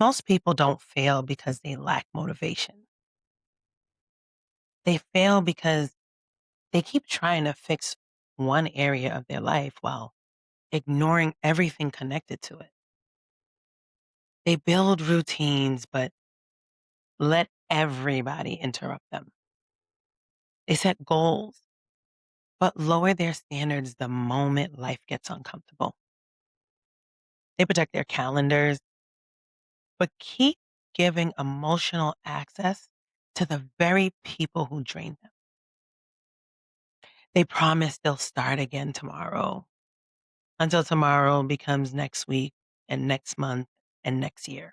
Most people don't fail because they lack motivation. They fail because they keep trying to fix one area of their life while ignoring everything connected to it. They build routines, but let everybody interrupt them. They set goals, but lower their standards the moment life gets uncomfortable. They protect their calendars, but keep giving emotional access to the very people who drain them. They promise they'll start again tomorrow until tomorrow becomes next week and next month and next year.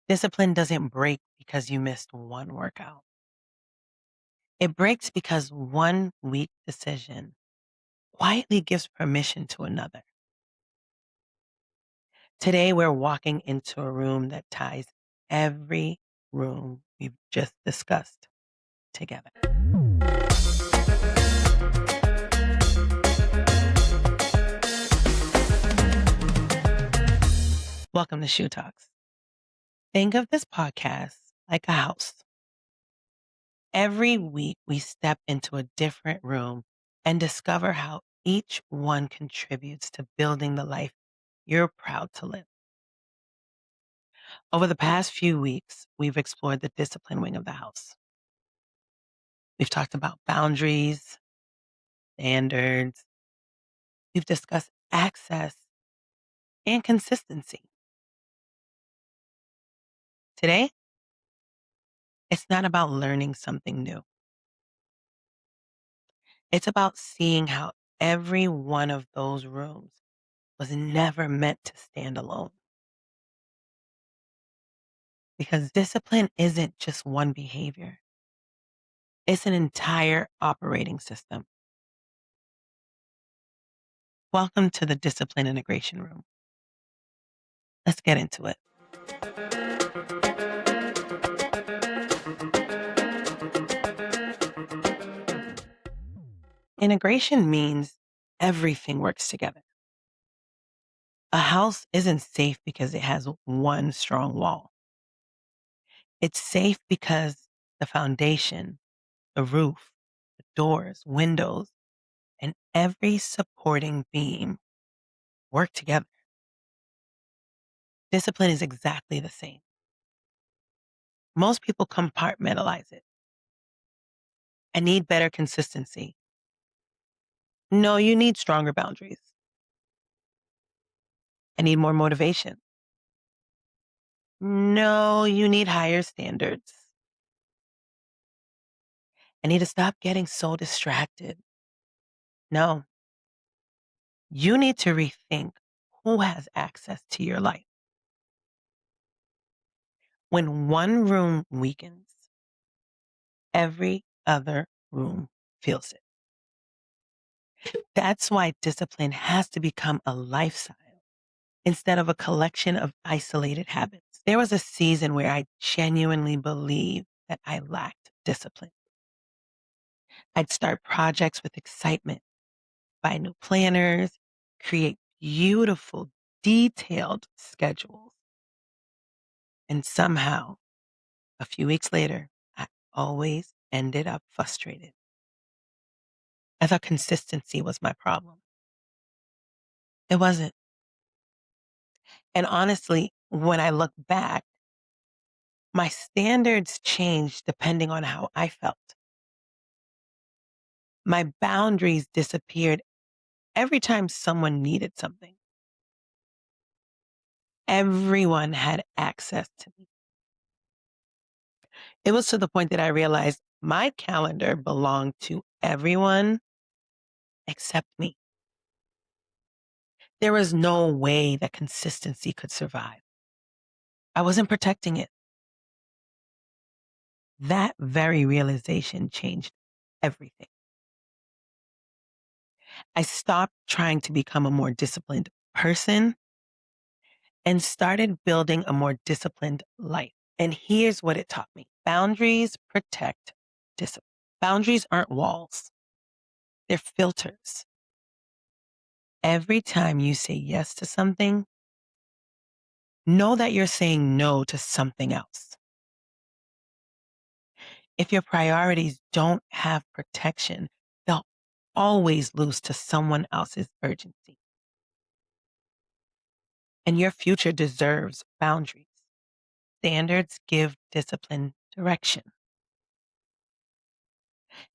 Discipline doesn't break because you missed one workout. It breaks because one weak decision quietly gives permission to another. Today, we're walking into a room that ties every room we've just discussed together. Welcome to Shou Talks. Think of this podcast like a house. Every week, we step into a different room and discover how each one contributes to building the life you're proud to live. Over the past few weeks, we've explored the discipline wing of the house. We've talked about boundaries, standards. We've discussed access and consistency. Today, it's not about learning something new. It's about seeing how every one of those rooms was never meant to stand alone. Because discipline isn't just one behavior. It's an entire operating system. Welcome to the Discipline Integration Room. Let's get into it. Integration means everything works together. A house isn't safe because it has one strong wall. It's safe because the foundation, the roof, the doors, windows, and every supporting beam work together. Discipline is exactly the same. Most people compartmentalize it. I need better consistency. No, you need stronger boundaries. I need more motivation. No, you need higher standards. I need to stop getting so distracted. No, you need to rethink who has access to your life. When one room weakens, every other room feels it. That's why discipline has to become a lifestyle instead of a collection of isolated habits. There was a season where I genuinely believed that I lacked discipline. I'd start projects with excitement, buy new planners, create beautiful, detailed schedules. And somehow, a few weeks later, I always ended up frustrated. I thought consistency was my problem. It wasn't. And honestly, when I look back, my standards changed depending on how I felt. My boundaries disappeared every time someone needed something. Everyone had access to me. It was to the point that I realized my calendar belonged to everyone except me. There was no way that consistency could survive. I wasn't protecting it. That very realization changed everything. I stopped trying to become a more disciplined person and started building a more disciplined life. And here's what it taught me. Boundaries protect discipline. Boundaries aren't walls. They're filters. Every time you say yes to something, Know that you're saying no to something else. If your priorities don't have protection, they'll always lose to someone else's urgency. And your future deserves boundaries. Standards give discipline direction.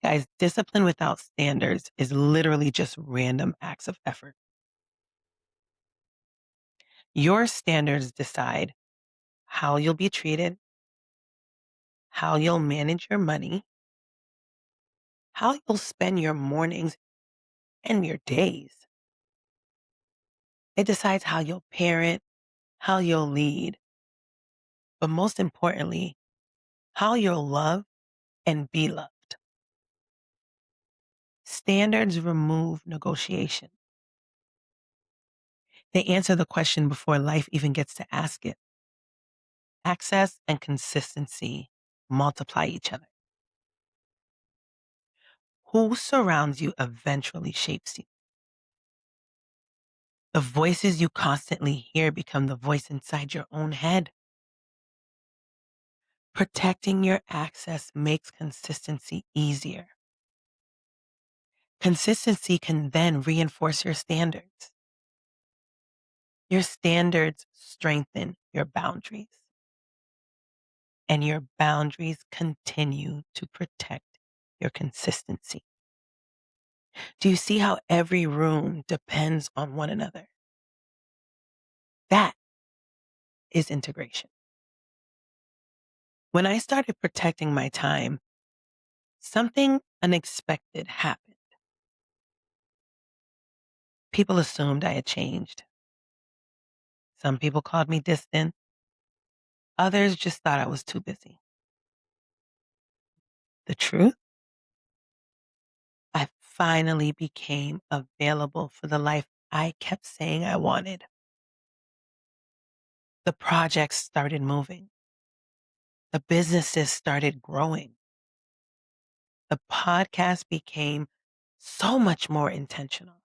Guys, discipline without standards is literally just random acts of effort. Your standards decide how you'll be treated, how you'll manage your money, how you'll spend your mornings and your days. It decides how you'll parent, how you'll lead, but most importantly, how you'll love and be loved. Standards remove negotiation. They answer the question before life even gets to ask it. Access and consistency multiply each other. Who surrounds you eventually shapes you. The voices you constantly hear become the voice inside your own head. Protecting your access makes consistency easier. Consistency can then reinforce your standards. Your standards strengthen your boundaries, and your boundaries continue to protect your consistency. Do you see how every room depends on one another? That is integration. When I started protecting my time, something unexpected happened. People assumed I had changed. Some people called me distant. Others just thought I was too busy. The truth? I finally became available for the life I kept saying I wanted. The projects started moving. The businesses started growing. The podcast became so much more intentional.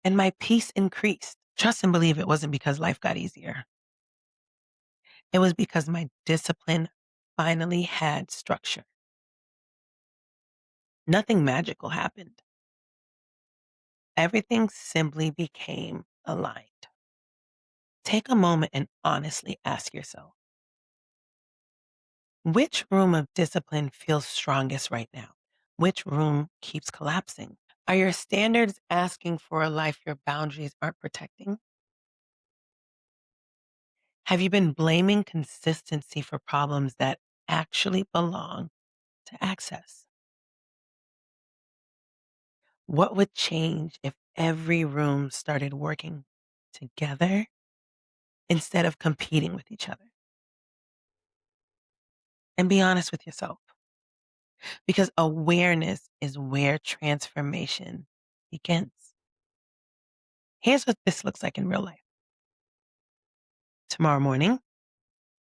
And my peace increased. Trust and believe it wasn't because life got easier. It was because my discipline finally had structure. Nothing magical happened. Everything simply became aligned. Take a moment and honestly ask yourself, which room of discipline feels strongest right now? Which room keeps collapsing? Are your standards asking for a life your boundaries aren't protecting? Have you been blaming consistency for problems that actually belong to access? What would change if every room started working together instead of competing with each other? And be honest with yourself, because awareness is where transformation begins. Here's what this looks like in real life. Tomorrow morning,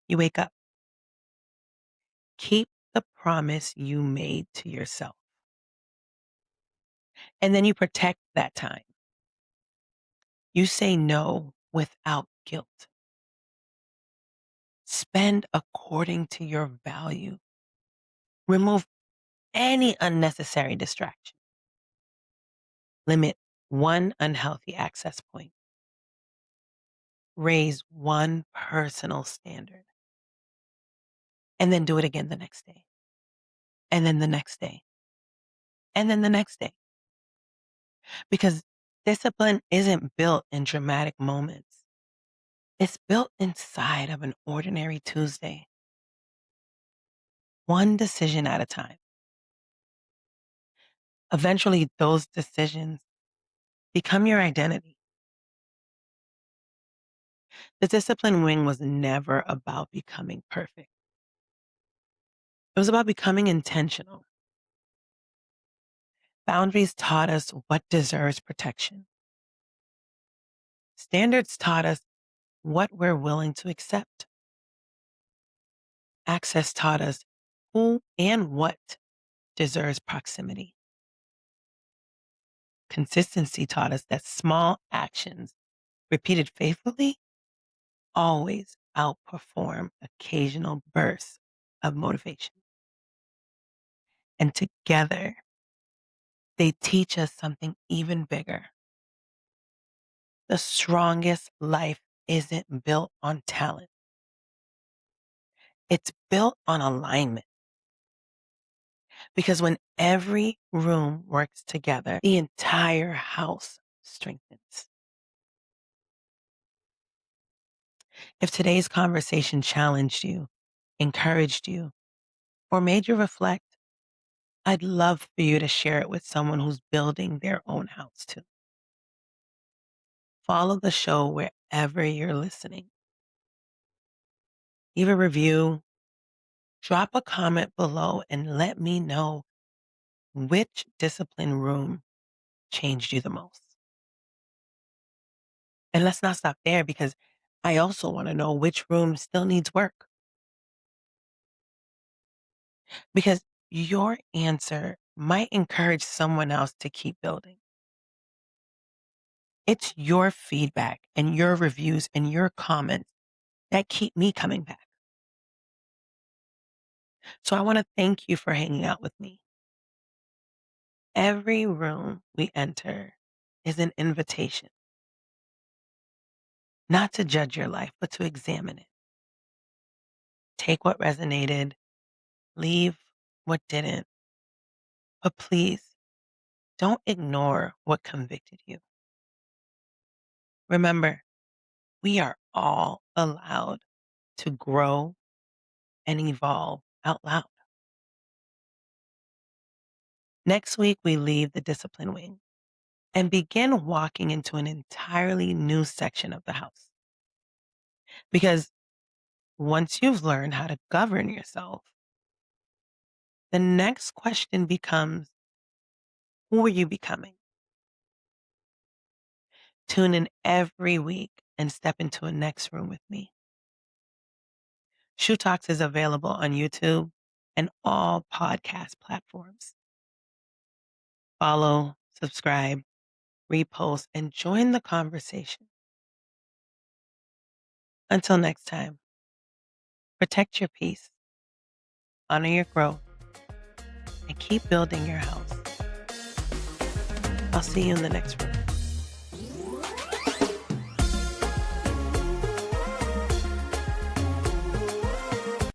you wake up. Keep the promise you made to yourself. And then you protect that time. You say no without guilt. Spend according to your value. Remove any unnecessary distraction. Limit one unhealthy access point. Raise one personal standard. And then do it again the next day. And then the next day. And then the next day. Because discipline isn't built in dramatic moments. It's built inside of an ordinary Tuesday. One decision at a time. Eventually, those decisions become your identity. The discipline wing was never about becoming perfect. It was about becoming intentional. Boundaries taught us what deserves protection. Standards taught us what we're willing to accept. Access taught us who and what deserves proximity. Consistency taught us that small actions repeated faithfully, always outperform occasional bursts of motivation. And together, they teach us something even bigger. The strongest life isn't built on talent. It's built on alignment. Because when every room works together, the entire house strengthens. If today's conversation challenged you, encouraged you, or made you reflect, I'd love for you to share it with someone who's building their own house too. Follow the show wherever you're listening. Leave a review, drop a comment below, and let me know which discipline room changed you the most. And let's not stop there because I also want to know which room still needs work. Because your answer might encourage someone else to keep building. It's your feedback and your reviews and your comments that keep me coming back. So I want to thank you for hanging out with me. Every room we enter is an invitation, not to judge your life, but to examine it. Take what resonated, leave what didn't. But please don't ignore what convicted you. Remember, we are all allowed to grow and evolve out loud. Next week, we leave the discipline wing and begin walking into an entirely new section of the house. Because once you've learned how to govern yourself, the next question becomes, who are you becoming? Tune in every week and step into a next room with me. Shou Talks is available on YouTube and all podcast platforms. Follow, subscribe, repost, and join the conversation. Until next time, protect your peace, honor your growth, and keep building your house. I'll see you in the next room.